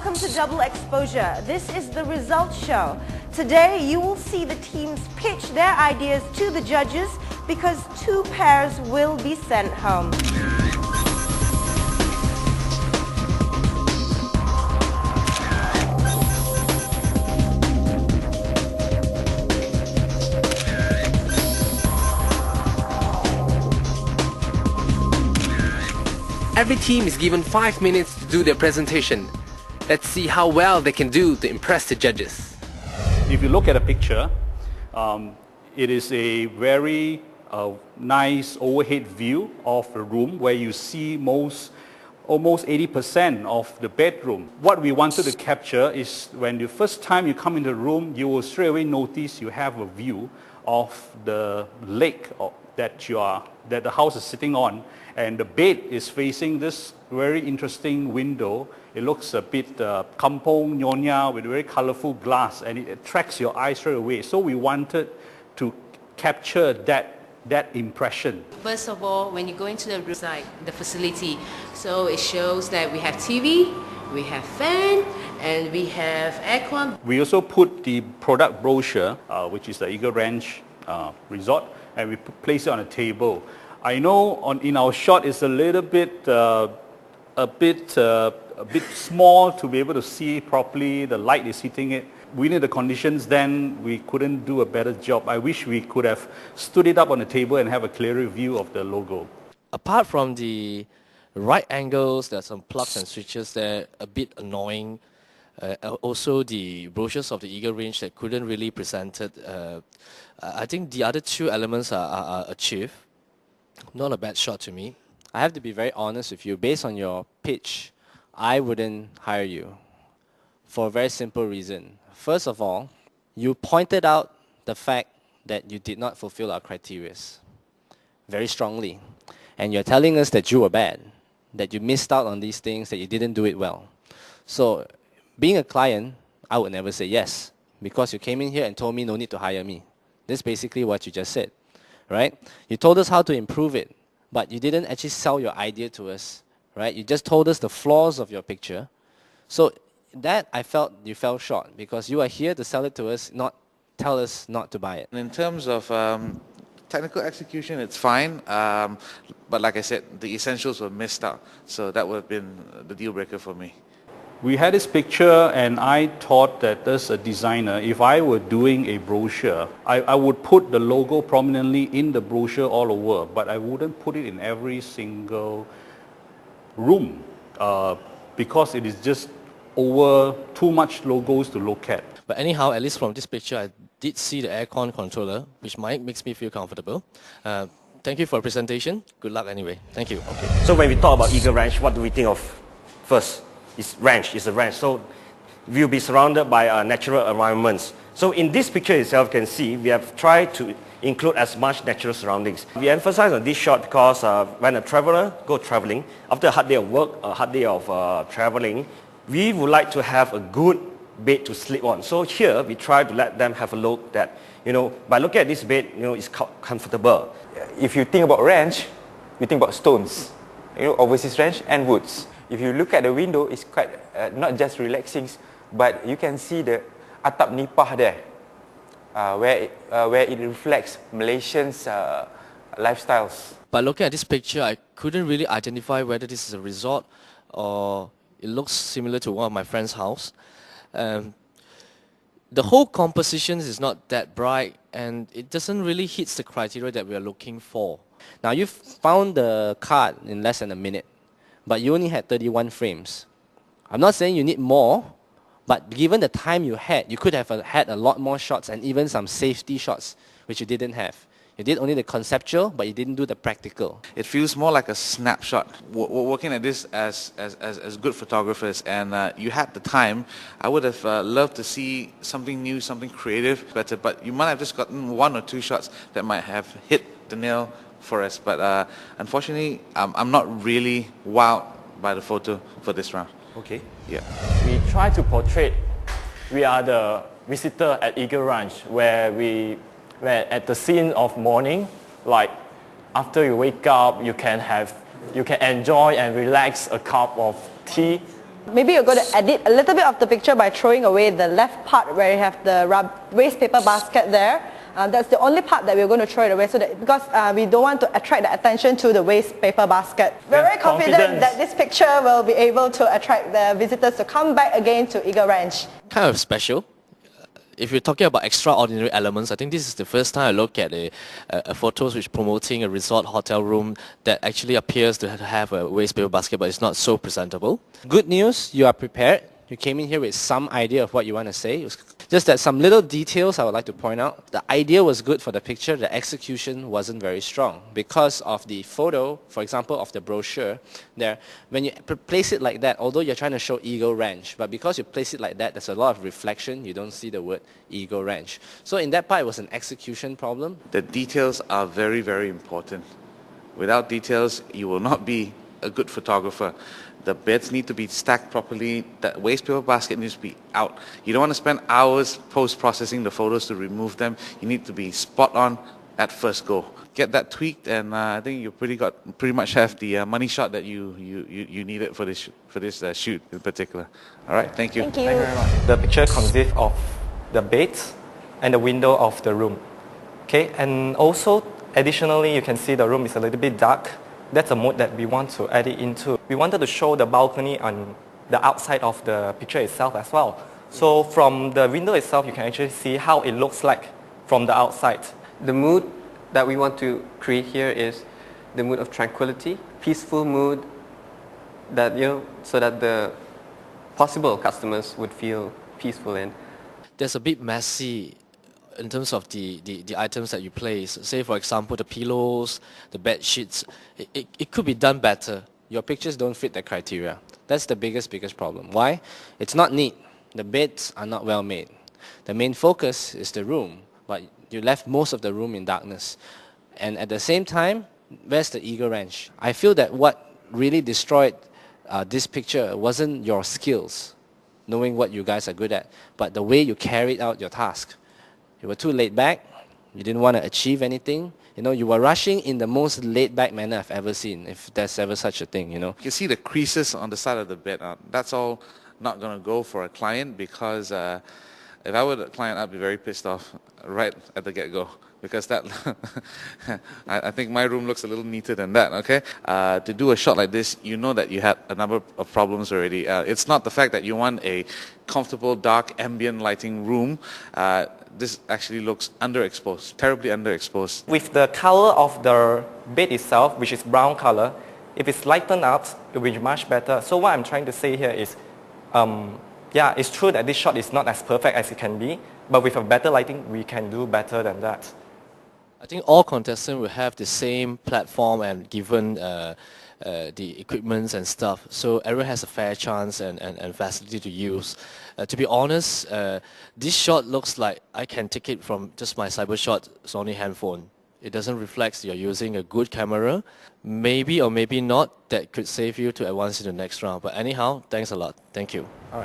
welcome to Double Exposure. This is the results show. Today you will see the teams pitch their ideas to the judges because 2 pairs will be sent home. Every team is given 5 minutes to do their presentation. Let's see how well they can do to impress the judges. If you look at a picture, it is a very nice overhead view of the room where you see almost 80% of the bedroom. What we wanted to capture is when the first time you come into the room, you will straight away notice you have a view of the lake that the house is sitting on, and the bed is facing this very interesting window. It looks a bit kampong nyonya with very colorful glass, and it attracts your eyes straight away. So we wanted to capture that impression. First of all, when you go into the room, like the facility, so it shows that we have TV, we have fan, and we have aircon. We also put the product brochure, which is the Eagle Ranch Resort, and we place it on a table. I know in our shot it's a little bit a bit small to be able to see properly. The light is hitting it. We need the conditions, then we couldn't do a better job. I wish we could have stood it up on the table and have a clearer view of the logo. Apart from the right angles, there's some plugs and switches there, a bit annoying. Also the brochures of the Eagle range that couldn't really present it. I think the other 2 elements are achieved. Not a bad shot to me. I have to be very honest with you. Based on your pitch, I wouldn't hire you for a very simple reason. First of all, you pointed out the fact that you did not fulfill our criteria very strongly. And you're telling us that you were bad, that you missed out on these things, that you didn't do it well. So being a client, I would never say yes, because you came in here and told me no need to hire me. That's basically what you just said, right? You told us how to improve it, but you didn't actually sell your idea to us, right? You just told us the flaws of your picture. So that I felt you fell short, because you are here to sell it to us, not tell us not to buy it. In terms of technical execution, it's fine, but like I said, the essentials were missed out, so that would have been the deal breaker for me. We had this picture, and I thought that as a designer, if I were doing a brochure, I would put the logo prominently in the brochure all over, but I wouldn't put it in every single room because it is just over too much logos to look at. But anyhow, at least from this picture, I did see the aircon controller, which makes me feel comfortable. Thank you for the presentation. Good luck anyway. Thank you. Okay. So when we talk about Eagle Ranch, what do we think of first? It's a ranch. So we'll be surrounded by natural environments. So in this picture itself, you can see we have tried to include as much natural surroundings. We emphasize on this shot because when a traveler goes traveling, after a hard day of work, a hard day of traveling, we would like to have a good bed to sleep on. So here we try to let them have a look that, by looking at this bed, it's comfortable. If you think about ranch, you think about stones, overseas ranch and woods. If you look at the window, it's quite not just relaxing, but you can see the atap nipah there, where it reflects Malaysians' lifestyles. By looking at this picture, I couldn't really identify whether this is a resort or it looks similar to one of my friend's house. The whole composition is not that bright, and it doesn't really hit the criteria that we are looking for. Now, you've found the card in less than a minute, but you only had 31 frames. I'm not saying you need more, but given the time you had, you could have had a lot more shots and even some safety shots, which you didn't have. You did only the conceptual, but you didn't do the practical. It feels more like a snapshot. We're working at this as good photographers, and you had the time. I would have loved to see something new, something creative, better, but you might have just gotten 1 or 2 shots that might have hit the nail for us. But unfortunately, I'm not really wowed by the photo for this round. Okay. Yeah. We try to portray we are the visitor at Eagle Ranch, where at the scene of morning, like after you wake up, you can enjoy and relax a cup of tea Maybe you're going to edit a little bit of the picture by throwing away the left part where you have the waste paper basket there. That's the only part that we're going to throw it away because we don't want to attract the attention to the waste paper basket. We're very confident that this picture will be able to attract the visitors to come back again to Eagle Ranch. Kind of special. If you're talking about extraordinary elements, I think this is the first time I look at a photos which promoting a resort hotel room that actually appears to have a waste paper basket, but it's not so presentable. Good news, you are prepared. You came in here with some idea of what you want to say. It was just that some little details I would like to point out. The idea was good for the picture, the execution wasn't very strong because of the photo, for example, of the brochure there. When you place it like that, although you're trying to show Eagle Ranch, but because you place it like that, there's a lot of reflection, you don't see the word Eagle Ranch. So in that part, it was an execution problem. The details are very, very important. Without details, you will not be a good photographer. The beds need to be stacked properly. The waste paper basket needs to be out. You don't want to spend hours post-processing the photos to remove them. You need to be spot on at first go. Get that tweaked, and I think you pretty much have the money shot that you needed for this shoot in particular. All right, thank you. Thank you. Thank you very much. The picture consists of the beds and the window of the room. Okay, and also additionally, you can see the room is a little bit dark. That's a mode that we want to add it into. We wanted to show the balcony on the outside of the picture itself as well. So from the window itself, you can actually see how it looks like from the outside. The mood that we want to create here is the mood of tranquility, peaceful mood that, so that the possible customers would feel peaceful in. There's a bit messy in terms of the items that you place. Say, for example, the pillows, the bed sheets. It could be done better. Your pictures don't fit the criteria. That's the biggest problem. Why? It's not neat. The beds are not well made. The main focus is the room, but you left most of the room in darkness. And at the same time, where's the Eagle Ranch? I feel that what really destroyed this picture wasn't your skills, knowing what you guys are good at, but the way you carried out your task. You were too laid back. You didn't want to achieve anything. You were rushing in the most laid-back manner I've ever seen, if there's ever such a thing, You can see the creases on the side of the bed. That's all not going to go for a client because if I were the client, I'd be very pissed off right at the get-go because that I think my room looks a little neater than that, okay? To do a shot like this, you know that you had a number of problems already. It's not the fact that you want a comfortable, dark, ambient lighting room. This actually looks underexposed, terribly underexposed. With the color of the bed itself, which is brown color, if it's lightened up, it will be much better. So what I'm trying to say here is, yeah, it's true that this shot is not as perfect as it can be, but with a better lighting, we can do better than that. I think all contestants will have the same platform and given the equipments and stuff, so everyone has a fair chance and facility to use. To be honest, this shot looks like I can take it from just my CyberShot Sony handphone. It doesn't reflect you're using a good camera. Maybe or maybe not, that could save you to advance in the next round. But anyhow, thanks a lot. Thank you. All right.